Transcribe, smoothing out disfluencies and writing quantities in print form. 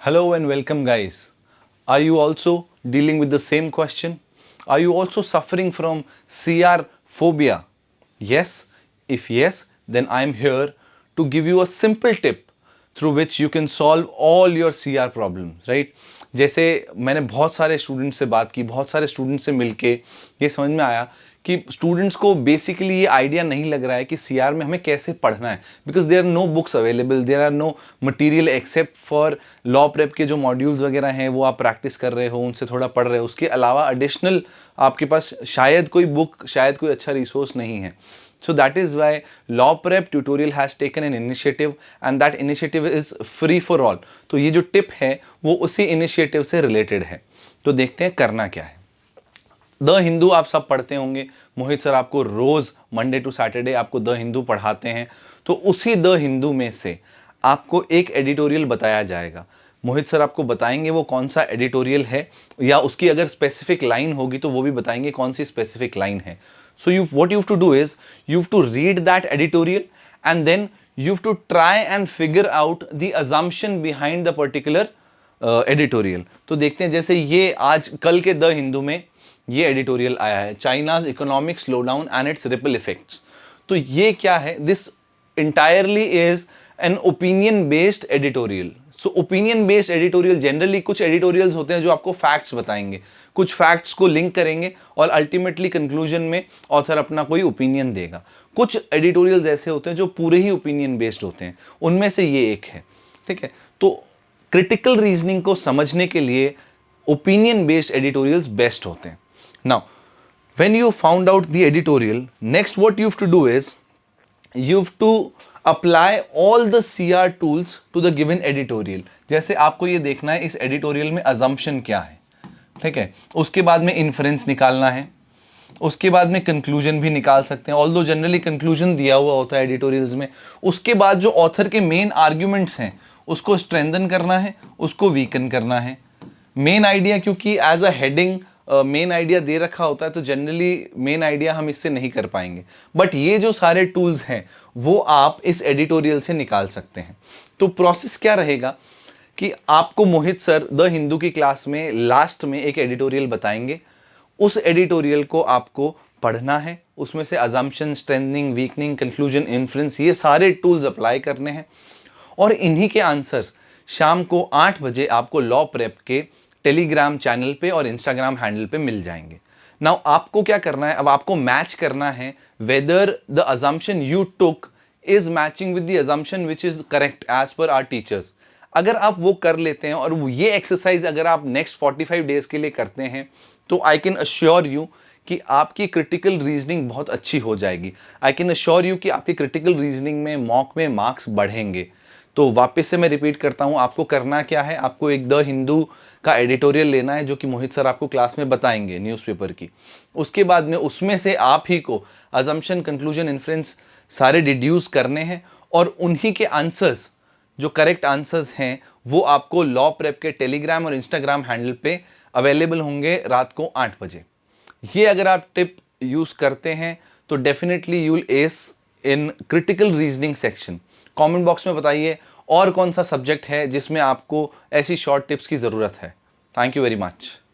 Hello and welcome, guys. Are you also dealing with the same question? Are you also suffering from CR phobia? Yes? If yes, then I am here to give you a simple tip through which you can solve all your CR problems, right? जैसे मैंने बहुत सारे students से बात की, बहुत सारे students से मिलके ये समझ में आया कि स्टूडेंट्स को बेसिकली ये आइडिया नहीं लग रहा है कि सीआर में हमें कैसे पढ़ना है, because there are no books available, there are no material except for law prep के जो मॉड्यूल्स वगैरह हैं वो आप प्रैक्टिस कर रहे हो, उनसे थोड़ा पढ़ रहे हो, उसके अलावा एडिशनल आपके पास शायद कोई बुक, शायद कोई अच्छा रिसोर्स नहीं है. So that is why Law Prep Tutorial has taken an initiative and that initiative is free for all. तो ये जो टिप है वो उसी इनिशिएटिव से रिलेटेड है. तो देखते हैं करना क्या है. द हिंदू आप सब पढ़ते होंगे. मोहित सर आपको रोज मंडे टू सैटरडे आपको द हिंदू पढ़ाते हैं. तो उसी द हिंदू में से आपको एक एडिटोरियल बताया जाएगा. मोहित सर आपको बताएंगे वो कौन सा एडिटोरियल है, या उसकी अगर स्पेसिफिक लाइन होगी तो वो भी बताएंगे कौन सी स्पेसिफिक लाइन है. So you what you have to do is you have to read that editorial and then you have to try and figure out the assumption behind the particular editorial. तो देखते हैं, जैसे ये आज कल के the Hindu में ये एडिटोरियल आया है, China's economic slow down and it's ripple effects. तो ये क्या है? This entirely is an opinion based editorial. So opinion based editorial, generally कुछ एडिटोरियल्स होते हैं जो आपको फैक्ट्स बताएंगे, कुछ फैक्ट्स को लिंक करेंगे और अल्टीमेटली कंक्लूजन में ऑथर अपना कोई ओपिनियन देगा. कुछ एडिटोरियल्स ऐसे होते हैं जो पूरे ही ओपिनियन बेस्ड होते हैं, उनमें से ये एक है. ठीक है, तो क्रिटिकल रीजनिंग को समझने के लिए ओपिनियन बेस्ड एडिटोरियल्स बेस्ट होते हैं. Now when you found out the editorial, next what you have to do is you have to apply all the CR tools to the given editorial. जैसे आपको ये देखना है इस एडिटोरियल में assumption क्या है, ठीक है, उसके बाद में inference निकालना है, उसके बाद में conclusion भी निकाल सकते हैं, although generally conclusion दिया हुआ होता है एडिटोरियल्स में. उसके बाद जो ऑथर के मेन आर्ग्यूमेंट्स हैं उसको strengthen करना है, उसको weaken करना है. मेन आइडिया क्योंकि as a heading main idea दे रखा होता है तो जनरली मेन आइडिया हम इससे नहीं कर पाएंगे, बट ये जो सारे टूल्स हैं वो आप इस एडिटोरियल से निकाल सकते हैं. तो प्रोसेस क्या रहेगा कि आपको मोहित सर द हिंदू की क्लास में लास्ट में एक एडिटोरियल बताएंगे. उस एडिटोरियल को आपको पढ़ना है, उसमें से assumption, strengthening, weakening, conclusion, inference, ये सारे टूल्स अप्लाई करने हैं और इन्हीं के आंसर शाम को 8 बजे आपको लॉ प्रेप के टेलीग्राम चैनल पे और इंस्टाग्राम हैंडल पे मिल जाएंगे. नाउ आपको क्या करना है, अब आपको मैच करना है whether the assumption you took is matching with the assumption which is correct as per our teachers. अगर आप वो कर लेते हैं और ये एक्सरसाइज अगर आप नेक्स्ट 45 डेज के लिए करते हैं तो आई कैन अश्योर यू कि आपकी क्रिटिकल रीजनिंग बहुत अच्छी हो जाएगी. आई कैन अश्योर यू कि आपकी क्रिटिकल रीजनिंग में मॉक में मार्क्स बढ़ेंगे. तो वापस से मैं रिपीट करता हूं, आपको करना क्या है, आपको एक द हिंदू का एडिटोरियल लेना है जो कि मोहित सर आपको क्लास में बताएंगे न्यूज़पेपर की. उसके बाद में उसमें से आप ही को अजम्पशन, कंक्लूजन, इन्फ्रेंस सारे डिड्यूस करने हैं और उन्हीं के आंसर्स जो करेक्ट आंसर्स हैं वो आपको लॉ प्रेप के टेलीग्राम और इंस्टाग्राम हैंडल पे अवेलेबल होंगे रात को 8 बजे. ये अगर आप टिप यूज़ करते हैं तो definitely you will S in critical reasoning section. Comment box में बताइए और कौन सा सब्जेक्ट है जिसमें आपको ऐसी शॉर्ट टिप्स की ज़रूरत है. Thank you very much.